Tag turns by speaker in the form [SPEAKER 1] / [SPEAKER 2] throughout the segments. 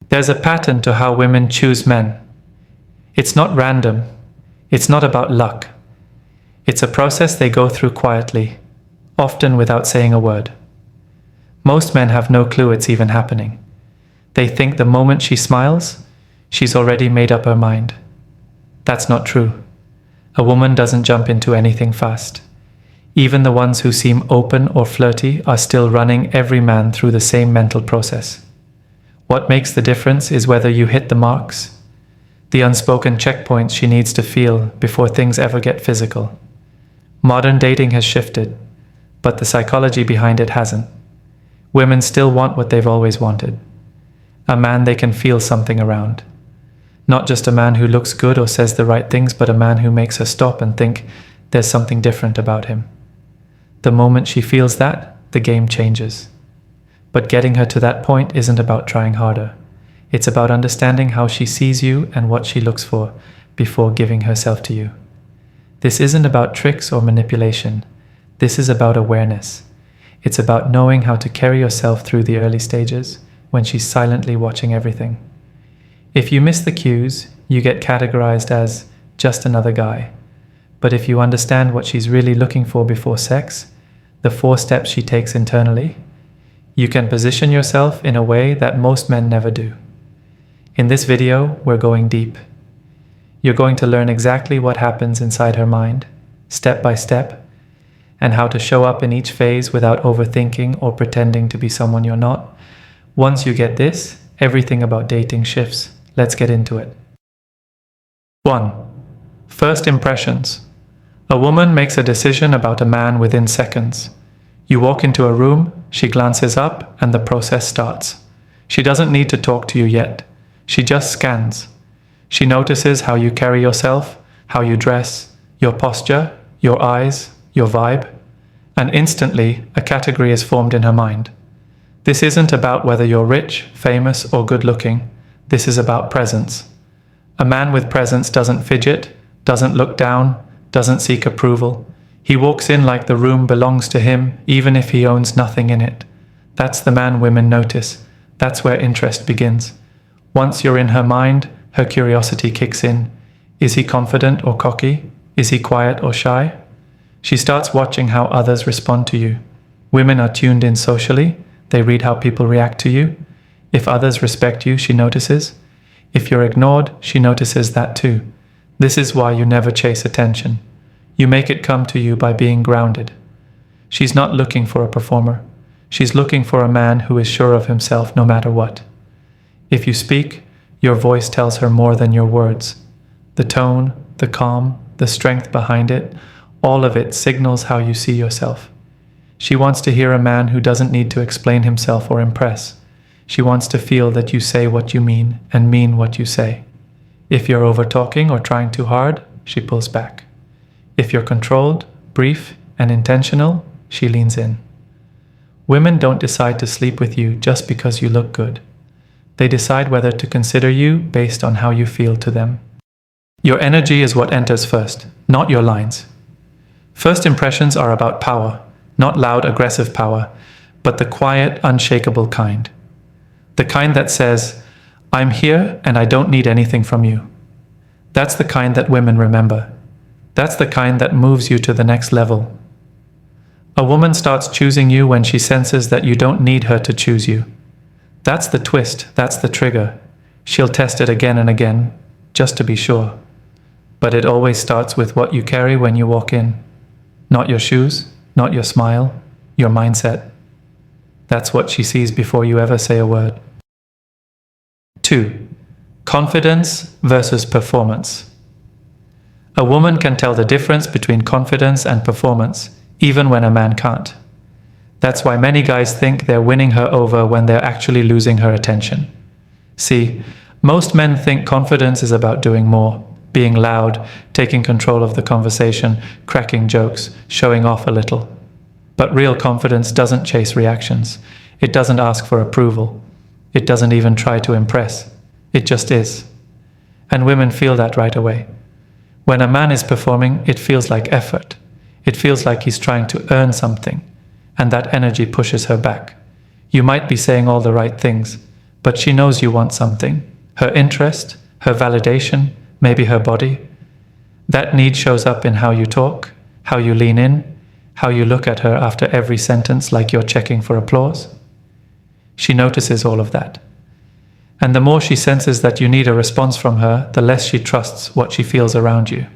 [SPEAKER 1] There's a pattern to how women choose men. It's not random. It's not about luck. It's a process they go through quietly, often without saying a word. Most men have no clue it's even happening. They think the moment she smiles, she's already made up her mind. That's not true. A woman doesn't jump into anything fast. Even the ones who seem open or flirty are still running every man through the same mental process. What makes the difference is whether you hit the marks, the unspoken checkpoints she needs to feel before things ever get physical. Modern dating has shifted, but the psychology behind it hasn't. Women still want what they've always wanted. A man they can feel something around. Not just a man who looks good or says the right things, but a man who makes her stop and think there's something different about him. The moment she feels that, the game changes. But getting her to that point isn't about trying harder. It's about understanding how she sees you and what she looks for before giving herself to you. This isn't about tricks or manipulation. This is about awareness. It's about knowing how to carry yourself through the early stages when she's silently watching everything. If you miss the cues, you get categorized as just another guy. But if you understand what she's really looking for before sex, the 4 steps she takes internally, you can position yourself in a way that most men never do. In this video, we're going deep. You're going to learn exactly what happens inside her mind, step by step, and how to show up in each phase without overthinking or pretending to be someone you're not. Once you get this, everything about dating shifts. Let's get into it. 1. First impressions. A woman makes a decision about a man within seconds. You walk into a room, she glances up, and the process starts. She doesn't need to talk to you yet. She just scans. She notices how you carry yourself, how you dress, your posture, your eyes, your vibe, and instantly a category is formed in her mind. This isn't about whether you're rich, famous, or good-looking. This is about presence. A man with presence doesn't fidget, doesn't look down, doesn't seek approval. He walks in like the room belongs to him, even if he owns nothing in it. That's the man women notice. That's where interest begins. Once you're in her mind, her curiosity kicks in. Is he confident or cocky? Is he quiet or shy? She starts watching how others respond to you. Women are tuned in socially. They read how people react to you. If others respect you, she notices. If you're ignored, she notices that too. This is why you never chase attention. You make it come to you by being grounded. She's not looking for a performer. She's looking for a man who is sure of himself no matter what. If you speak, your voice tells her more than your words. The tone, the calm, the strength behind it, all of it signals how you see yourself. She wants to hear a man who doesn't need to explain himself or impress. She wants to feel that you say what you mean and mean what you say. If you're over-talking or trying too hard, she pulls back. If you're controlled, brief, and intentional, she leans in. Women don't decide to sleep with you just because you look good. They decide whether to consider you based on how you feel to them. Your energy is what enters first, not your lines. First impressions are about power, not loud, aggressive power, but the quiet, unshakable kind. The kind that says, I'm here and I don't need anything from you. That's the kind that women remember. That's the kind that moves you to the next level. A woman starts choosing you when she senses that you don't need her to choose you. That's the twist, that's the trigger. She'll test it again and again, just to be sure. But it always starts with what you carry when you walk in. Not your shoes, not your smile, your mindset. That's what she sees before you ever say a word. 2. Confidence versus performance. A woman can tell the difference between confidence and performance, even when a man can't. That's why many guys think they're winning her over when they're actually losing her attention. See, most men think confidence is about doing more, being loud, taking control of the conversation, cracking jokes, showing off a little. But real confidence doesn't chase reactions. It doesn't ask for approval. It doesn't even try to impress. It just is. And women feel that right away. When a man is performing, it feels like effort. It feels like he's trying to earn something, and that energy pushes her back. You might be saying all the right things, but she knows you want something. Her interest, her validation, maybe her body. That need shows up in how you talk, how you lean in, how you look at her after every sentence like you're checking for applause. She notices all of that. And the more she senses that you need a response from her, the less she trusts what she feels around you.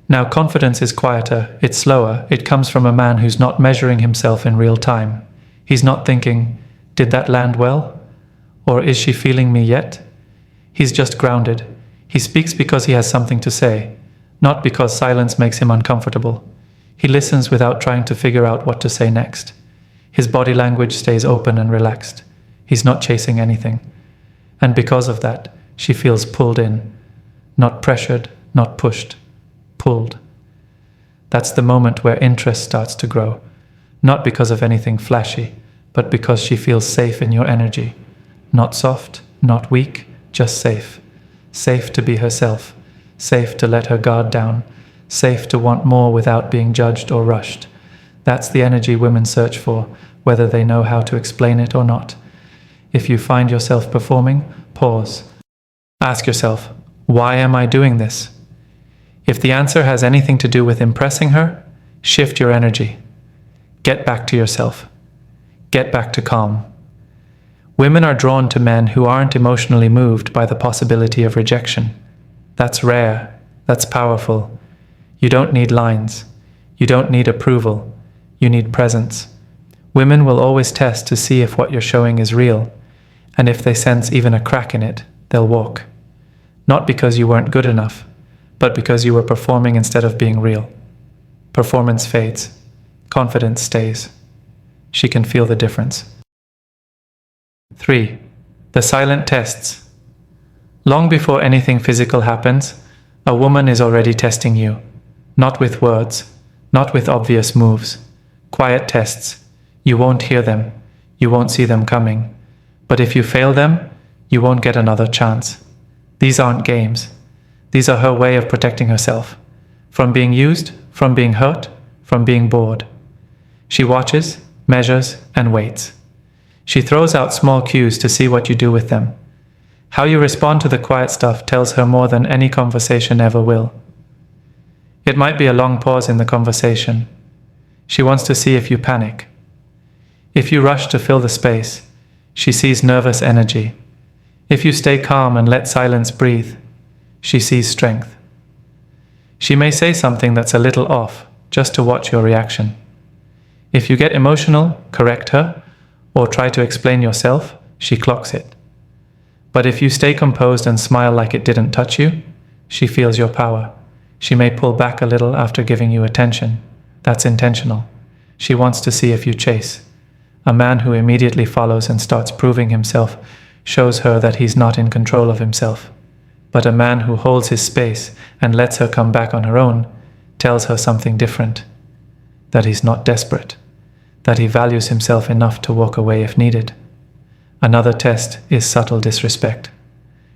[SPEAKER 1] Now, confidence is quieter, it's slower, it comes from a man who's not measuring himself in real time. He's not thinking, did that land well? Or is she feeling me yet? He's just grounded. He speaks because he has something to say, not because silence makes him uncomfortable. He listens without trying to figure out what to say next. His body language stays open and relaxed. He's not chasing anything. And because of that, she feels pulled in, not pressured, not pushed, pulled. That's the moment where interest starts to grow, not because of anything flashy, but because she feels safe in your energy. Not soft, not weak, just safe. Safe to be herself, safe to let her guard down, safe to want more without being judged or rushed. That's the energy women search for, whether they know how to explain it or not. If you find yourself performing, pause. Ask yourself, why am I doing this? If the answer has anything to do with impressing her, shift your energy. Get back to yourself. Get back to calm. Women are drawn to men who aren't emotionally moved by the possibility of rejection. That's rare. That's powerful. You don't need lines. You don't need approval. You need presence. Women will always test to see if what you're showing is real, and if they sense even a crack in it, they'll walk. Not because you weren't good enough, but because you were performing instead of being real. Performance fades. Confidence stays. She can feel the difference. 3. The silent tests. Long before anything physical happens, a woman is already testing you. Not with words, not with obvious moves. Quiet tests. You won't hear them. You won't see them coming. But if you fail them, you won't get another chance. These aren't games. These are her way of protecting herself. From being used, from being hurt, from being bored. She watches, measures, and waits. She throws out small cues to see what you do with them. How you respond to the quiet stuff tells her more than any conversation ever will. It might be a long pause in the conversation. She wants to see if you panic. If you rush to fill the space, she sees nervous energy. If you stay calm and let silence breathe, she sees strength. She may say something that's a little off, just to watch your reaction. If you get emotional, correct her, or try to explain yourself, she clocks it. But if you stay composed and smile like it didn't touch you, she feels your power. She may pull back a little after giving you attention. That's intentional. She wants to see if you chase. A man who immediately follows and starts proving himself shows her that he's not in control of himself. But a man who holds his space and lets her come back on her own tells her something different. That he's not desperate. That he values himself enough to walk away if needed. Another test is subtle disrespect.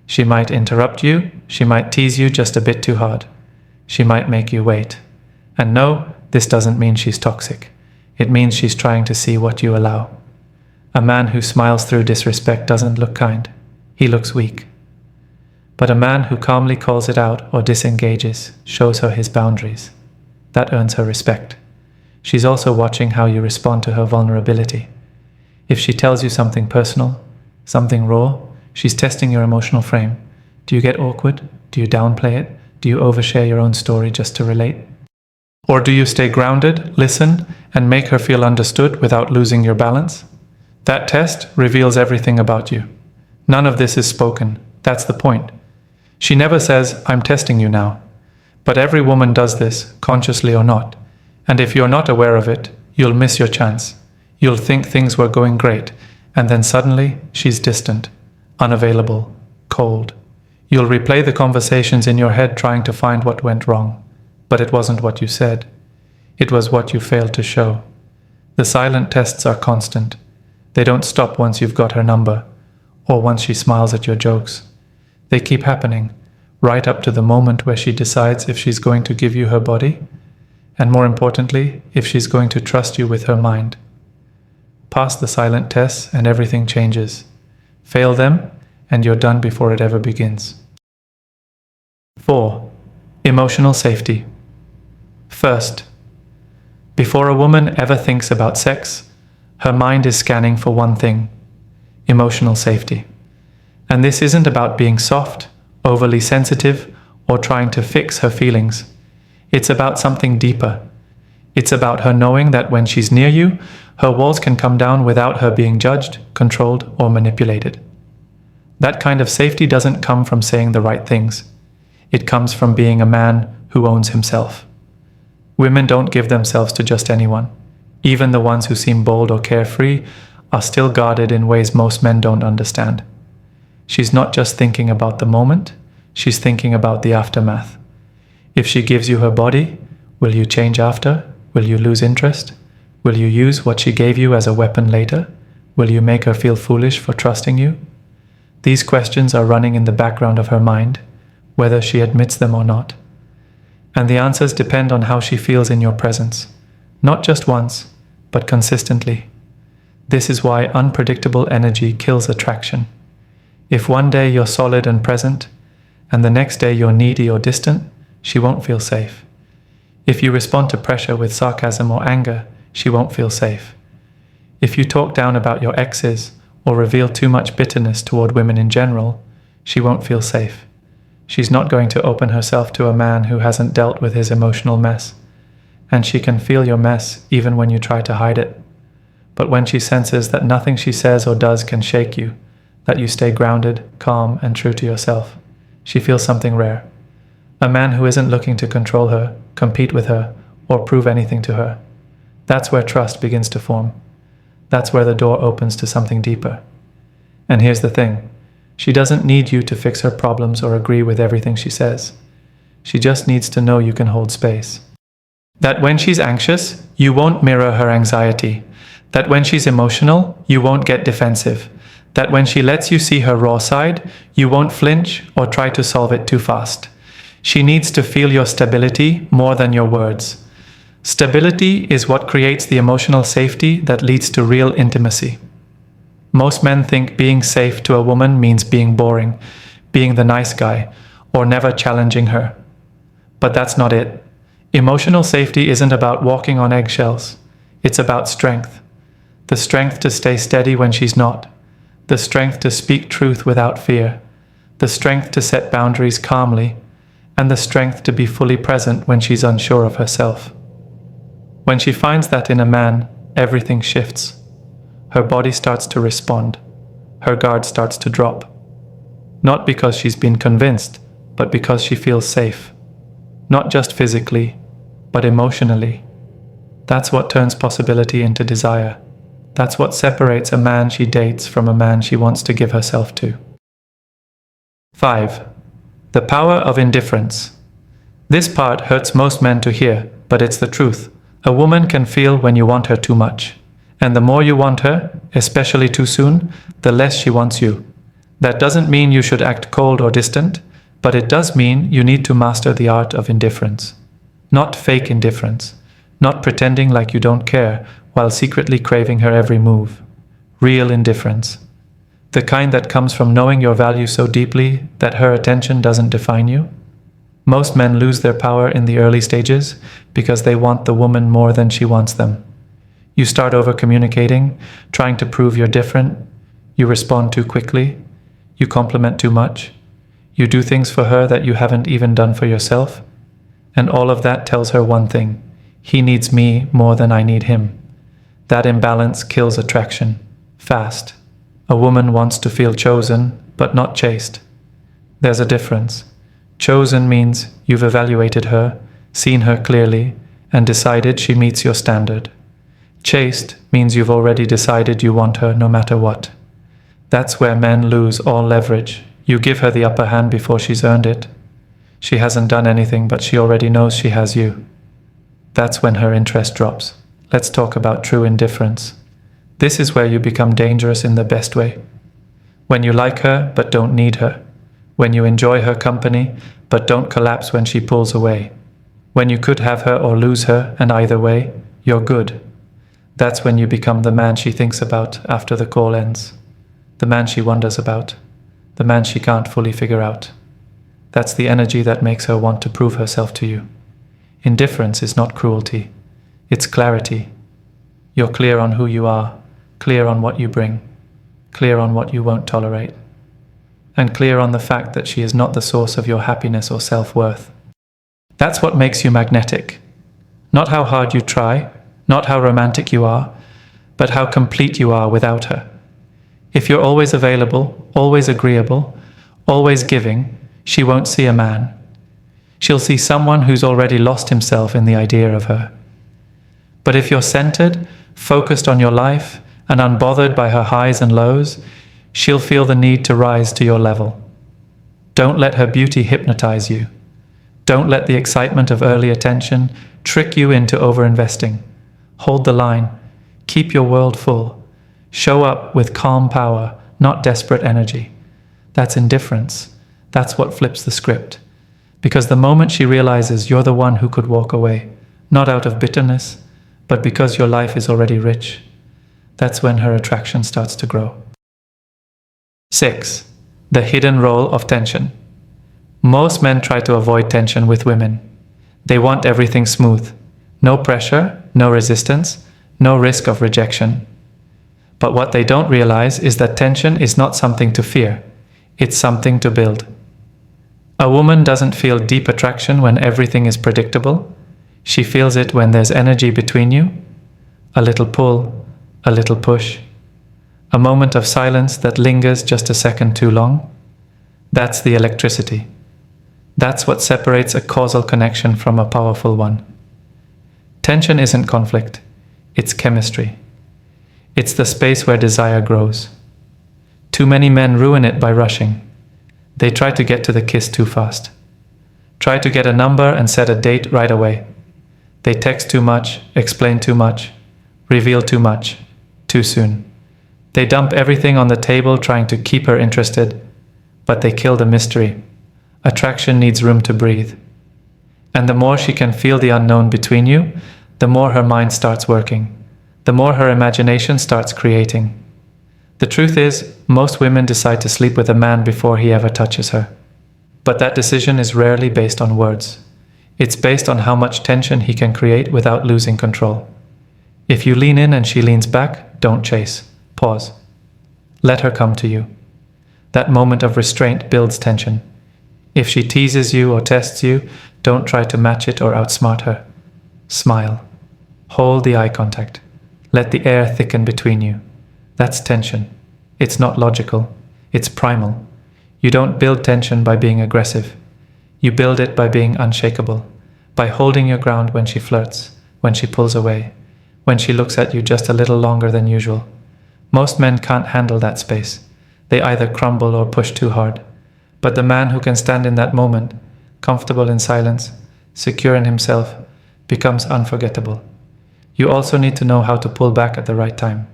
[SPEAKER 1] She might interrupt you, she might tease you just a bit too hard. She might make you wait. And no, this doesn't mean she's toxic. It means she's trying to see what you allow. A man who smiles through disrespect doesn't look kind. He looks weak. But a man who calmly calls it out or disengages shows her his boundaries. That earns her respect. She's also watching how you respond to her vulnerability. If she tells you something personal, something raw, she's testing your emotional frame. Do you get awkward? Do you downplay it? Do you overshare your own story just to relate? Or do you stay grounded, listen, and make her feel understood without losing your balance? That test reveals everything about you. None of this is spoken. That's the point. She never says, I'm testing you now. But every woman does this, consciously or not. And if you're not aware of it, you'll miss your chance. You'll think things were going great, and then suddenly she's distant, unavailable, cold. You'll replay the conversations in your head trying to find what went wrong. But it wasn't what you said. It was what you failed to show. The silent tests are constant. They don't stop once you've got her number, or once she smiles at your jokes. They keep happening, right up to the moment where she decides if she's going to give you her body, and more importantly, if she's going to trust you with her mind. Pass the silent tests and everything changes. Fail them, and you're done before it ever begins. 4. Emotional safety. First, before a woman ever thinks about sex, her mind is scanning for one thing: emotional safety. And this isn't about being soft, overly sensitive, or trying to fix her feelings. It's about something deeper. It's about her knowing that when she's near you, her walls can come down without her being judged, controlled, or manipulated. That kind of safety doesn't come from saying the right things. It comes from being a man who owns himself. Women don't give themselves to just anyone. Even the ones who seem bold or carefree are still guarded in ways most men don't understand. She's not just thinking about the moment, she's thinking about the aftermath. If she gives you her body, will you change after? Will you lose interest? Will you use what she gave you as a weapon later? Will you make her feel foolish for trusting you? These questions are running in the background of her mind, whether she admits them or not. And the answers depend on how she feels in your presence, not just once, but consistently. This is why unpredictable energy kills attraction. If one day you're solid and present, and the next day you're needy or distant, she won't feel safe. If you respond to pressure with sarcasm or anger, she won't feel safe. If you talk down about your exes or reveal too much bitterness toward women in general, she won't feel safe. She's not going to open herself to a man who hasn't dealt with his emotional mess. And she can feel your mess even when you try to hide it. But when she senses that nothing she says or does can shake you, that you stay grounded, calm, and true to yourself, she feels something rare. A man who isn't looking to control her, compete with her, or prove anything to her. That's where trust begins to form. That's where the door opens to something deeper. And here's the thing. She doesn't need you to fix her problems or agree with everything she says. She just needs to know you can hold space. That when she's anxious, you won't mirror her anxiety. That when she's emotional, you won't get defensive. That when she lets you see her raw side, you won't flinch or try to solve it too fast. She needs to feel your stability more than your words. Stability is what creates the emotional safety that leads to real intimacy. Most men think being safe to a woman means being boring, being the nice guy, or never challenging her. But that's not it. Emotional safety isn't about walking on eggshells. It's about strength. The strength to stay steady when she's not. The strength to speak truth without fear. The strength to set boundaries calmly. And the strength to be fully present when she's unsure of herself. When she finds that in a man, everything shifts. Her body starts to respond. Her guard starts to drop. Not because she's been convinced, but because she feels safe. Not just physically, but emotionally. That's what turns possibility into desire. That's what separates a man she dates from a man she wants to give herself to. 5. The power of indifference. This part hurts most men to hear, but it's the truth. A woman can feel when you want her too much. And the more you want her, especially too soon, the less she wants you. That doesn't mean you should act cold or distant, but it does mean you need to master the art of indifference. Not fake indifference. Not pretending like you don't care while secretly craving her every move. Real indifference. The kind that comes from knowing your value so deeply that her attention doesn't define you. Most men lose their power in the early stages because they want the woman more than she wants them. You start over-communicating, trying to prove you're different. You respond too quickly. You compliment too much. You do things for her that you haven't even done for yourself. And all of that tells her one thing. He needs me more than I need him. That imbalance kills attraction. Fast. A woman wants to feel chosen, but not chased. There's a difference. Chosen means you've evaluated her, seen her clearly, and decided she meets your standard. Chased means you've already decided you want her no matter what. That's where men lose all leverage. You give her the upper hand before she's earned it. She hasn't done anything, but she already knows she has you. That's when her interest drops. Let's talk about true indifference. This is where you become dangerous in the best way. When you like her, but don't need her. When you enjoy her company, but don't collapse when she pulls away. When you could have her or lose her, and either way, you're good. That's when you become the man she thinks about after the call ends. the man she wonders about, the man she can't fully figure out. That's the energy that makes her want to prove herself to you. Indifference is not cruelty, it's clarity. You're clear on who you are, clear on what you bring, clear on what you won't tolerate, and clear on the fact that she is not the source of your happiness or self-worth. That's what makes you magnetic. Not how hard you try, not how romantic you are, but how complete you are without her. If you're always available, always agreeable, always giving, she won't see a man. She'll see someone who's already lost himself in the idea of her. But if you're centered, focused on your life, and unbothered by her highs and lows, she'll feel the need to rise to your level. Don't let her beauty hypnotize you. Don't let the excitement of early attention trick you into overinvesting. Hold the line. Keep your world full. Show up with calm power, not desperate energy. That's indifference. That's what flips the script. Because the moment she realizes you're the one who could walk away, not out of bitterness, but because your life is already rich, that's when her attraction starts to grow. 6. The hidden role of tension. Most men try to avoid tension with women. They want everything smooth. No pressure, no resistance, no risk of rejection. But what they don't realize is that tension is not something to fear. It's something to build. A woman doesn't feel deep attraction when everything is predictable. She feels it when there's energy between you. A little pull, a little push. A moment of silence that lingers just a second too long. That's the electricity. That's what separates a causal connection from a powerful one. Tension isn't conflict. It's chemistry. It's the space where desire grows. Too many men ruin it by rushing. They try to get to the kiss too fast. Try to get a number and set a date right away. They text too much, explain too much, reveal too much, too soon. They dump everything on the table trying to keep her interested, but they kill the mystery. Attraction needs room to breathe. And the more she can feel the unknown between you, the more her mind starts working, the more her imagination starts creating. The truth is, most women decide to sleep with a man before he ever touches her. But that decision is rarely based on words. It's based on how much tension he can create without losing control. If you lean in and she leans back, don't chase. Pause. Let her come to you. That moment of restraint builds tension. If she teases you or tests you, don't try to match it or outsmart her. Smile. Hold the eye contact. Let the air thicken between you. That's tension. It's not logical. It's primal. You don't build tension by being aggressive. You build it by being unshakable, by holding your ground when she flirts, when she pulls away, when she looks at you just a little longer than usual. Most men can't handle that space. They either crumble or push too hard. But the man who can stand in that moment, comfortable in silence, secure in himself, becomes unforgettable. You also need to know how to pull back at the right time.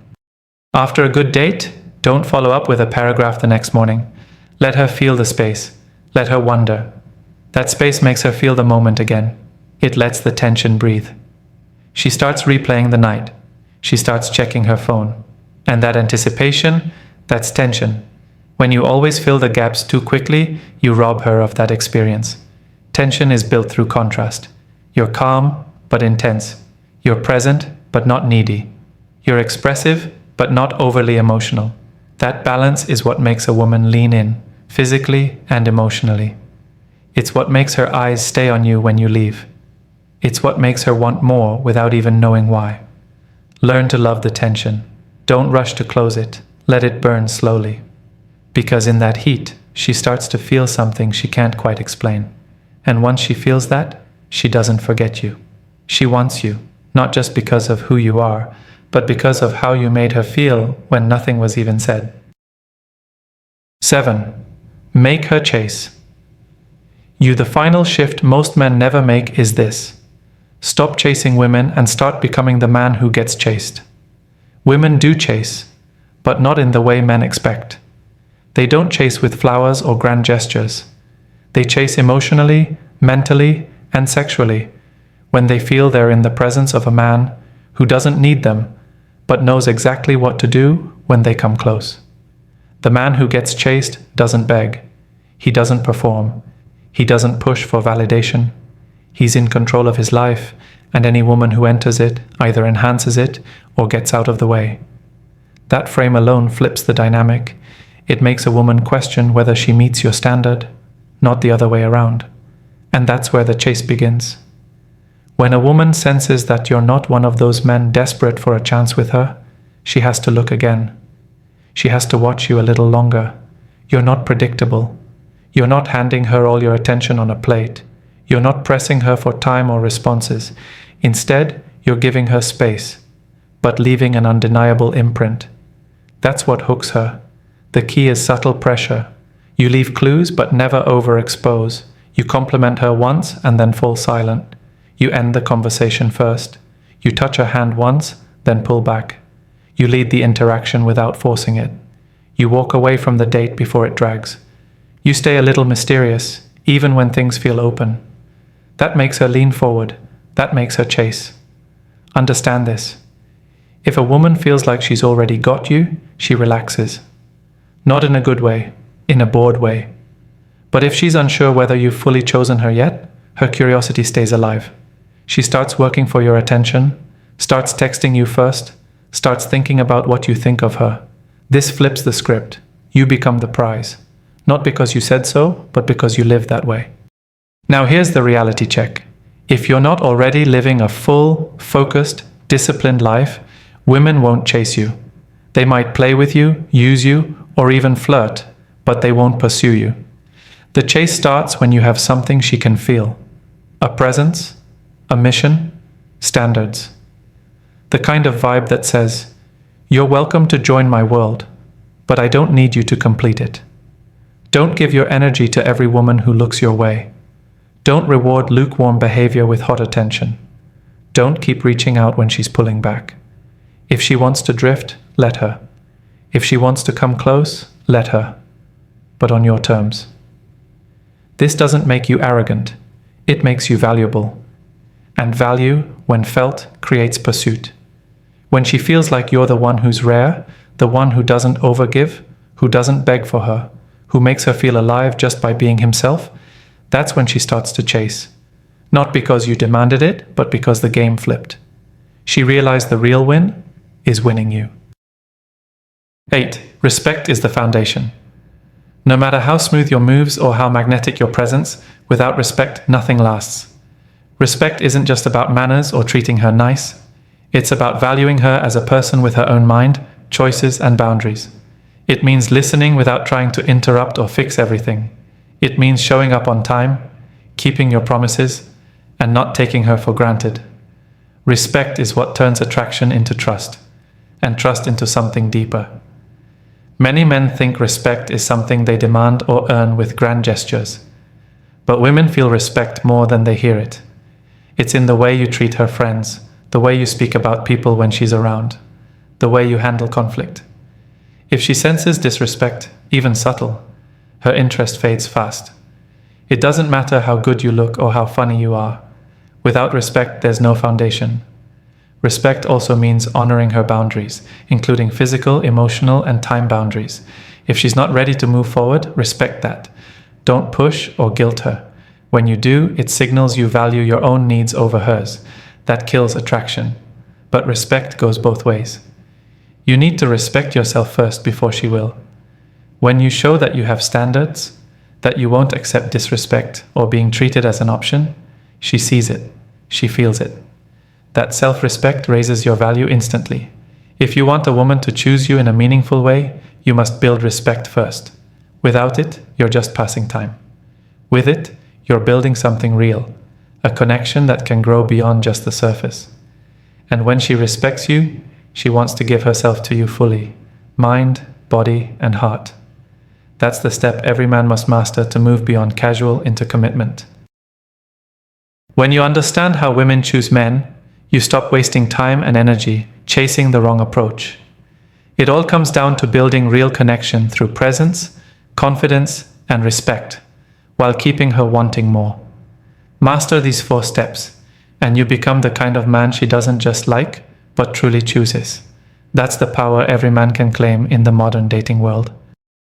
[SPEAKER 1] After a good date, don't follow up with a paragraph the next morning. Let her feel the space. Let her wonder. That space makes her feel the moment again. It lets the tension breathe. She starts replaying the night. She starts checking her phone. And that anticipation, that's tension. When you always fill the gaps too quickly, you rob her of that experience. Tension is built through contrast. You're calm, but intense. You're present, but not needy. You're expressive, but not overly emotional. That balance is what makes a woman lean in, physically and emotionally. It's what makes her eyes stay on you when you leave. It's what makes her want more without even knowing why. Learn to love the tension. Don't rush to close it. Let it burn slowly. Because in that heat, she starts to feel something she can't quite explain. And once she feels that, she doesn't forget you. She wants you, not just because of who you are, but because of how you made her feel when nothing was even said. 7. Make her chase. The final shift most men never make is this. Stop chasing women and start becoming the man who gets chased. Women do chase, but not in the way men expect. They don't chase with flowers or grand gestures. They chase emotionally, mentally, and sexually when they feel they're in the presence of a man who doesn't need them, but knows exactly what to do when they come close. The man who gets chased doesn't beg. He doesn't perform. He doesn't push for validation. He's in control of his life, and any woman who enters it either enhances it or gets out of the way. That frame alone flips the dynamic. It makes a woman question whether she meets your standard, not the other way around. And that's where the chase begins. When a woman senses that you're not one of those men desperate for a chance with her, she has to look again. She has to watch you a little longer. You're not predictable. You're not handing her all your attention on a plate. You're not pressing her for time or responses. Instead, you're giving her space, but leaving an undeniable imprint. That's what hooks her. The key is subtle pressure. You leave clues but never overexpose. You compliment her once and then fall silent. You end the conversation first. You touch her hand once, then pull back. You lead the interaction without forcing it. You walk away from the date before it drags. You stay a little mysterious, even when things feel open. That makes her lean forward. That makes her chase. Understand this. If a woman feels like she's already got you, she relaxes. Not in a good way, in a bored way. But if she's unsure whether you've fully chosen her yet, her curiosity stays alive. She starts working for your attention, starts texting you first, starts thinking about what you think of her. This flips the script. You become the prize. Not because you said so, but because you live that way. Now here's the reality check. If you're not already living a full, focused, disciplined life, women won't chase you. They might play with you, use you, or even flirt, but they won't pursue you. The chase starts when you have something she can feel. A presence, a mission, standards. The kind of vibe that says, "You're welcome to join my world, but I don't need you to complete it." Don't give your energy to every woman who looks your way. Don't reward lukewarm behavior with hot attention. Don't keep reaching out when she's pulling back. If she wants to drift, let her. If she wants to come close, let her. But on your terms. This doesn't make you arrogant. It makes you valuable. And value, when felt, creates pursuit. When she feels like you're the one who's rare, the one who doesn't overgive, who doesn't beg for her, who makes her feel alive just by being himself, that's when she starts to chase. Not because you demanded it, but because the game flipped. She realized the real win is winning you. 8. Respect is the foundation. No matter how smooth your moves or how magnetic your presence, without respect, nothing lasts. Respect isn't just about manners or treating her nice. It's about valuing her as a person with her own mind, choices, and boundaries. It means listening without trying to interrupt or fix everything. It means showing up on time, keeping your promises, and not taking her for granted. Respect is what turns attraction into trust, and trust into something deeper. Many men think respect is something they demand or earn with grand gestures. But women feel respect more than they hear it. It's in the way you treat her friends, the way you speak about people when she's around, the way you handle conflict. If she senses disrespect, even subtle, her interest fades fast. It doesn't matter how good you look or how funny you are. Without respect, there's no foundation. Respect also means honoring her boundaries, including physical, emotional, and time boundaries. If she's not ready to move forward, respect that. Don't push or guilt her. When you do, it signals you value your own needs over hers. That kills attraction. But respect goes both ways. You need to respect yourself first before she will. When you show that you have standards, that you won't accept disrespect or being treated as an option, she sees it, she feels it. That self-respect raises your value instantly. If you want a woman to choose you in a meaningful way, you must build respect first. Without it, you're just passing time. With it, you're building something real, a connection that can grow beyond just the surface. And when she respects you, she wants to give herself to you fully, mind, body, and heart. That's the step every man must master to move beyond casual into commitment. When you understand how women choose men, you stop wasting time and energy chasing the wrong approach. It all comes down to building real connection through presence, confidence, and respect, while keeping her wanting more. Master these 4 steps, and you become the kind of man she doesn't just like, but truly chooses. That's the power every man can claim in the modern dating world.